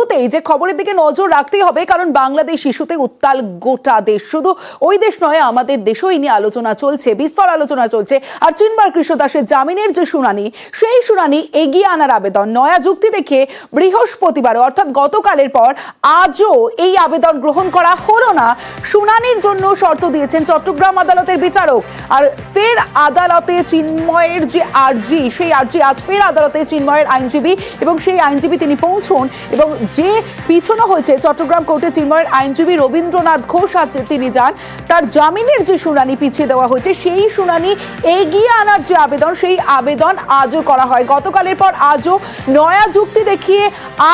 শুরুতেই যে খবরের দিকে নজর রাখতেই হবে, কারণ বাংলাদেশ ইস্যুতে উত্তাল গোটা দেশ। শুধু ওই দেশ নয়, আমাদের দেশেও এই নিয়ে আলোচনা চলছে, বিস্তর আলোচনা চলছে। আর চিন্ময় কৃষ্ণ দাসের জামিনের যে শুনানি, সেই শুনানি এগিয়ে আনার আবেদন নয়া যুক্তি দেখে বৃহস্পতিবার অর্থাৎ গতকালের পর আজও এই আবেদন গ্রহণ করা হলো না। শুনানির জন্য শর্ত দিয়েছেন চট্টগ্রাম আদালতের বিচারক। আর ফের আদালতে চিন্ময়ের যে আর্জি, সেই আর্জি আজ ফের আদালতে চিন্ময়ের আইনজীবী এবং সেই আইনজীবী তিনি পৌঁছন, এবং যে পিছনো হয়েছে চট্টগ্রাম কোর্টে চিন্ময়ের আইনজীবী রবীন্দ্রনাথ ঘোষ আজ তিনি যান। তার জামিনের যে শুনানি পিছিয়ে দেওয়া হয়েছে, সেই শুনানি এগিয়ে আনার যে আবেদন, সেই আবেদন আজও করা হয়। গতকালের পর আজও নয়া যুক্তি দেখিয়ে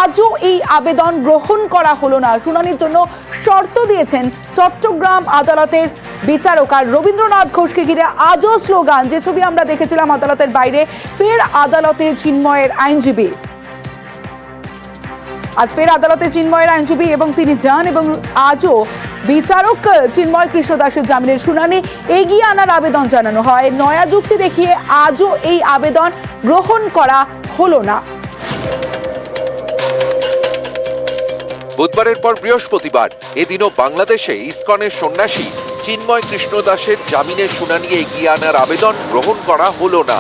আজও এই আবেদন গ্রহণ করা হলো না। শুনানির জন্য শর্ত দিয়েছেন চট্টগ্রাম আদালতের বিচারক। আর রবীন্দ্রনাথ ঘোষকে ঘিরে আজও স্লোগান, যে ছবি আমরা দেখেছিলাম আদালতের বাইরে, ফের আদালতে চিন্ময়ের আইনজীবী। আজ ফের আদালতে চিন্ময়ের আইনজীবী এবং তিনি যান, এবং আজও বিচারক চিন্ময় কৃষ্ণ দাসের জামিনের শুনানি এগিয়ে আনার আবেদন জানানো হয়। নয়া যুক্তি দেখিয়ে আজও এই আবেদন গ্রহণ করা হলো না। বুধবারের পর বৃহস্পতিবার এদিনও বাংলাদেশে ইসকনের সন্ন্যাসী চিন্ময় কৃষ্ণ দাসের জামিনের শুনানি এগিয়ে আনার আবেদন গ্রহণ করা হলো না।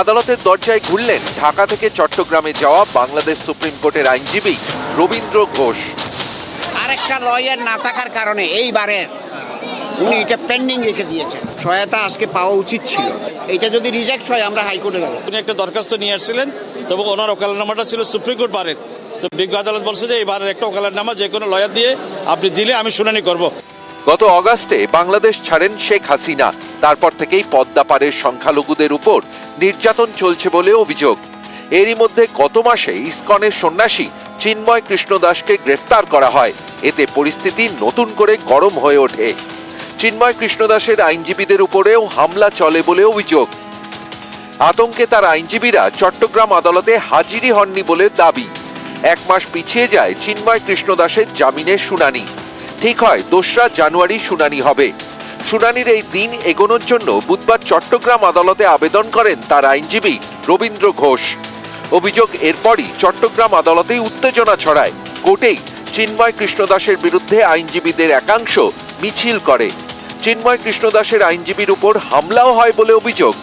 আদালতের দরজায় ঘুরলেন ঢাকা থেকে চট্টগ্রামে যাওয়া বাংলাদেশ সুপ্রিম কোর্টের আইনজীবী রবীন্দ্র ঘোষ। আরেকটা লয়ার না থাকার কারণে এইবারে উনি এটা পেন্ডিং রেখে দিয়েছেন। সহায়তা আজকে পাওয়া উচিত ছিল। এটা যদি রিজেক্ট হয় আমরা হাইকোর্টে যাবো। উনি একটা দরখাস্ত নিয়ে আসছিলেন, তবে ওনার ওকালতনামাটা ছিল সুপ্রিম কোর্ট বারের। তো বিজ্ঞ আদালত বলছে যে এবারের একটা ওকালতনামা যে কোনো লয়ার দিয়ে আপনি দিলে আমি শুনানি করব। গত অগাস্টে বাংলাদেশ ছাড়েন শেখ হাসিনা। তারপর থেকেই পদ্মা পারের সংখ্যালঘুদের উপর নির্যাতন চলছে বলে অভিযোগ। এরই মধ্যে গত মাসে ইসকনের সন্ন্যাসী চিন্ময় কৃষ্ণ দাসকে গ্রেফতার করা হয়। এতে পরিস্থিতি নতুন করে গরম হয়ে ওঠে। চিন্ময় কৃষ্ণ দাসের আইনজীবীদের উপরেও হামলা চলে বলে অভিযোগ। আতঙ্কে তার আইনজীবীরা চট্টগ্রাম আদালতে হাজিরি হননি বলে দাবি। 1 মাস পিছিয়ে যায় চিন্ময় কৃষ্ণ দাসের জামিনের শুনানি। ঠিক হয় 2রা জানুয়ারি শুনানি হবে। শুনানির এই দিন এগোনোর জন্য বুধবার চট্টগ্রাম আদালতে আবেদন করেন তার আইনজীবী রবীন্দ্র ঘোষ। অভিযোগ এরপরই চট্টগ্রাম আদালতেই উত্তেজনা ছড়ায়। কোর্টেই চিন্ময় কৃষ্ণ দাসের বিরুদ্ধে আইনজীবীদের একাংশ মিছিল করে। চিন্ময় কৃষ্ণ দাসের আইনজীবীর উপর হামলাও হয় বলে অভিযোগ।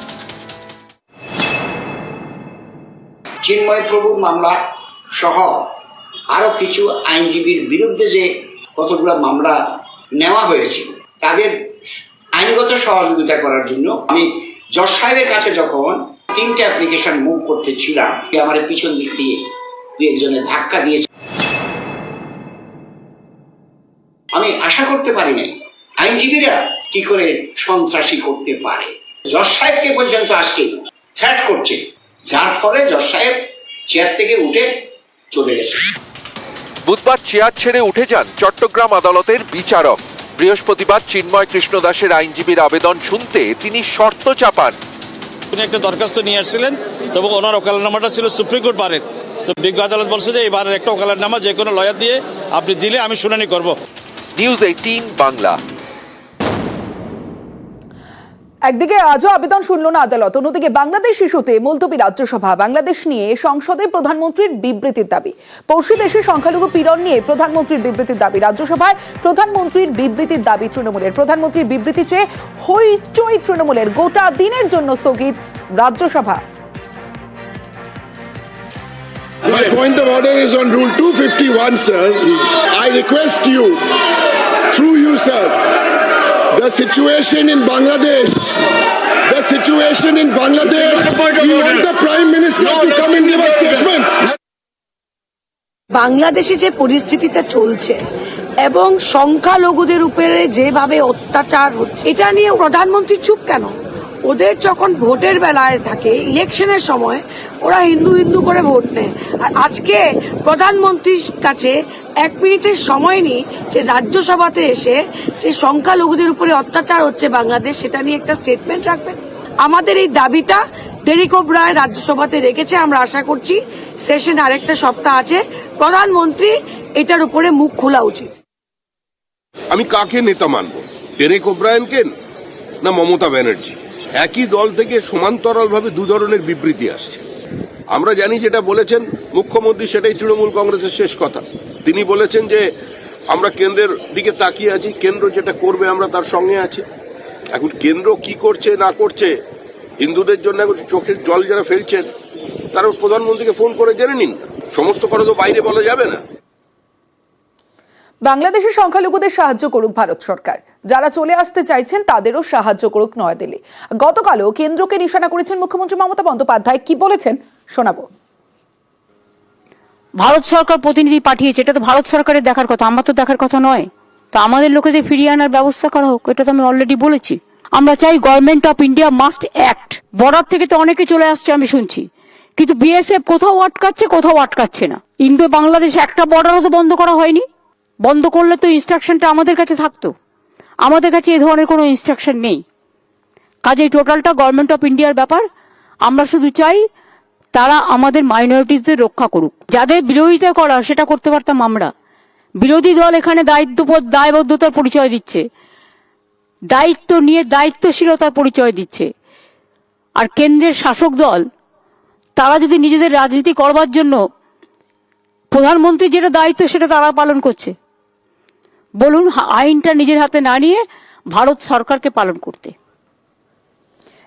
চিন্ময় প্রভুর মামলা সহ আরো কিছু আইনজীবীর বিরুদ্ধে যে কতগুলো মামলা নেওয়া হয়েছিল, তাদের আইনগত সহযোগিতা করার জন্য আমি জজ সাহেবের কাছে যখন 3টে অ্যাপ্লিকেশন মুভ করতেছিলাম, আমার পিছন দিক দিয়ে 2-1 ধাক্কা দিয়েছে। আমি আশা করতে পারি নাই আইনজীবীরা কি করে সন্ত্রাসী করতে পারে। জজ সাহেবকে পর্যন্ত আজকে থ্রেট করছে, যার ফলে জজ সাহেব চেয়ার থেকে উঠে চলে গেছে। বুধবার চেয়ার ছেড়ে উঠে যান চট্টগ্রাম আদালতের বিচারক। বৃহস্পতিবার চিন্ময় কৃষ্ণ দাসের আইনজীবীর আবেদন শুনতে তিনি শর্ত চাপান। উনি একটা দরখাস্ত নিয়ে আসছিলেন, তবে ওনার ওকালতনামাটা ছিল সুপ্রিম কোর্ট বারের। তো বিজ্ঞ আদালত বলছে যে এবারের একটা ওকালতনামা যে কোনো লয়ার দিয়ে আপনি দিলে আমি শুনানি করব। নিউজ 18 বাংলা। একদিকে আজও আবেদন শুনল না আদালত, অন্যদিকে বাংলাদেশ ইস্যুতে মুলতবি রাজ্যসভা। বাংলাদেশ নিয়ে সংসদে প্রধানমন্ত্রীর বিবৃতির দাবি। পড়শি দেশে সংখ্যালঘু পীড়ন নিয়ে প্রধানমন্ত্রীর বিবৃতির দাবি। রাজ্যসভায় প্রধানমন্ত্রীর বিবৃতির দাবি তৃণমূলের। প্রধানমন্ত্রীর বিবৃতি চেয়ে হইচই তৃণমূলের। গোটা দিনের জন্য স্থগিত Rajya Sabha. My point of order is on Rule 251, sir. I request you, through you, sir, the situation in Bangladesh, we want the Prime Minister to come and give a statement. বাংলাদেশে যে পরিস্থিতিটা চলছে এবং সংখ্যালঘুদের উপরে যেভাবে অত্যাচার হচ্ছে, এটা নিয়ে প্রধানমন্ত্রী চুপ কেন? ওদের যখন ভোটের বেলায় থাকে, ইলেকশনের সময় ওরা হিন্দু হিন্দু করে ভোট নেয়। আর আজকে প্রধানমন্ত্রীর কাছে 1 মিনিটের সময় নিয়ে যে রাজ্যসভাতে এসে যে সংখ্যালঘুদের উপরে অত্যাচার হচ্ছে বাংলাদেশ, সেটা নিয়ে একটা স্টেটমেন্ট রাখবেন। আমাদের এই দাবিটা ডেরেক ওব্রায়েন রাজ্যসভাতে রেখেছে। আমরা আশা করছি সেশন আরেকটা সপ্তাহ আছে, প্রধানমন্ত্রী এটার উপরে মুখ খোলা উচিত। আমি কাকে নেতা মানব, ডেরেক ওব্রায়েনকে না মমতা ব্যানার্জি? একই দল থেকে সমান্তরালভাবে 2 ধরনের বিবৃতি আসছে। আমরা জানি যেটা বলেছেন মুখ্যমন্ত্রী, সেটাই তৃণমূল কংগ্রেসের শেষ কথা। তিনি বলেছেন যে আমরা কেন্দ্রের দিকে তাকিয়ে আছি, কেন্দ্র যেটা করবে আমরা তার সঙ্গে আছি। এখন কেন্দ্র কি করছে না করছে, হিন্দুদের জন্য এখন চোখের জল যারা ফেলছেন তারা প্রধানমন্ত্রীকে ফোন করে জেনে নিন। সমস্ত কথা তো বাইরে বলা যাবে না। বাংলাদেশের সংখ্যালঘুদের সাহায্য করুক ভারত সরকার, যারা চলে আসতে চাইছেন তাদেরও সাহায্য করুক নয়াদিল্লি। গতকালও কেন্দ্রকে নিশানা করেছেন মুখ্যমন্ত্রী মমতা বন্দ্যোপাধ্যায়। কি বলেছেন শোনাবো। ভারত সরকার প্রতিনিধি পাঠিয়েছে, এটা তো ভারত সরকারের দেখার কথা, আমার তো দেখার কথা নয়। তো আমাদের লোকেদের ফিরিয়ে আনার ব্যবস্থা করা হোক, এটা তো আমি অলরেডি বলেছি। আমরা চাই government of India must act. Border থেকে তো অনেকে চলে আসছে আমি শুনছি, কিন্তু বিএসএফ কোথাও আটকাচ্ছে, কোথাও আটকাচ্ছে না। ইন্দো বাংলাদেশ একটা বর্ডারও তো বন্ধ করা হয়নি। বন্ধ করলে তো ইনস্ট্রাকশনটা আমাদের কাছে থাকতো, আমাদের কাছে এই ধরনের কোনো ইনস্ট্রাকশন নেই। কাজেই টোটালটা গভর্নমেন্ট অফ ইন্ডিয়ার ব্যাপার। আমরা শুধু চাই তারা আমাদের মাইনরিটিসদের রক্ষা করুক। যাদের বিরোধিতা করা সেটা করতে পারতাম আমরা। বিরোধী দল এখানে দায়বদ্ধতার পরিচয় দিচ্ছে, দায়িত্ব নিয়ে দায়িত্বশীলতার পরিচয় দিচ্ছে। আর কেন্দ্রের শাসক দল তারা যদি নিজেদের রাজনীতি করবার জন্য প্রধানমন্ত্রী যেটা দায়িত্ব সেটা তারা পালন করছে, বলুন আইনটা নিজের হাতে না নিয়ে ভারত সরকারকে পালন করতে।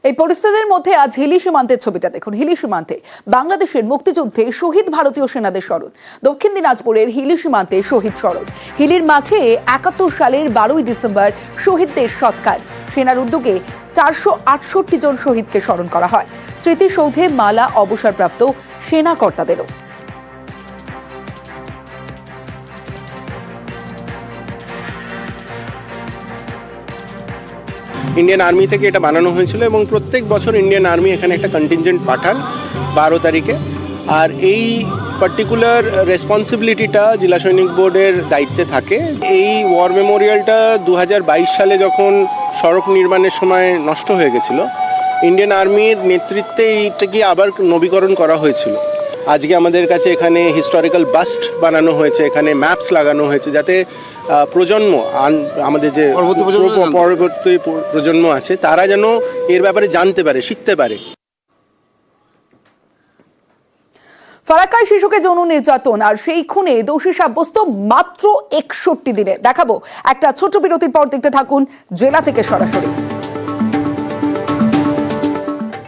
এই পরিস্থিতির মধ্যে আজ হিলি সীমান্তের ছবিটা দেখুন। হিলি সীমান্তে বাংলাদেশের মুক্তিযুদ্ধে শহীদ ভারতীয় সেনাদের স্মরণ। দক্ষিণ দিনাজপুরের হিলি সীমান্তে শহীদ স্মরণ। হিলির মাঠে ৭১ সালের ১২ই ডিসেম্বর শহীদদের সৎকার। সেনার উদ্যোগে ৪৬৮ জন শহীদকে স্মরণ করা হয়। স্মৃতিসৌধে মালা অবসরপ্রাপ্ত সেনা কর্তাদেরও। ইন্ডিয়ান আর্মি থেকে এটা বানানো হয়েছিল এবং প্রত্যেক বছর ইন্ডিয়ান আর্মি এখানে একটা কন্টিনজেন্ট পাঠান ১২ তারিখে। আর এই পার্টিকুলার রেসপন্সিবিলিটিটা জেলা সৈনিক বোর্ডের দায়িত্বে থাকে। এই ওয়ার মেমোরিয়ালটা ২০২২ সালে যখন সড়ক নির্মাণের সময় নষ্ট হয়ে গেছিল, ইন্ডিয়ান আর্মির নেতৃত্বে এইটাকে আবার নবীকরণ করা হয়েছিল। আজকে আমাদের কাছে এখানে হিস্টোরিক্যাল বাস্ট বানানো হয়েছে, এখানে ম্যাপস লাগানো হয়েছে, যাতে প্রজন্ম আমাদের যে পরবর্তী প্রজন্ম আছে তারা যেন এর ব্যাপারে জানতে পারে, শিখতে পারে। ফারাক্কায় শিশুকে যৌন নির্যাতন আর সেই খুনে দোষী সাব্যস্ত মাত্র ৬১ দিনে। দেখাবো একটা ছোট্ট বিরতির পর, দেখতে থাকুন জেলা থেকে সরাসরি।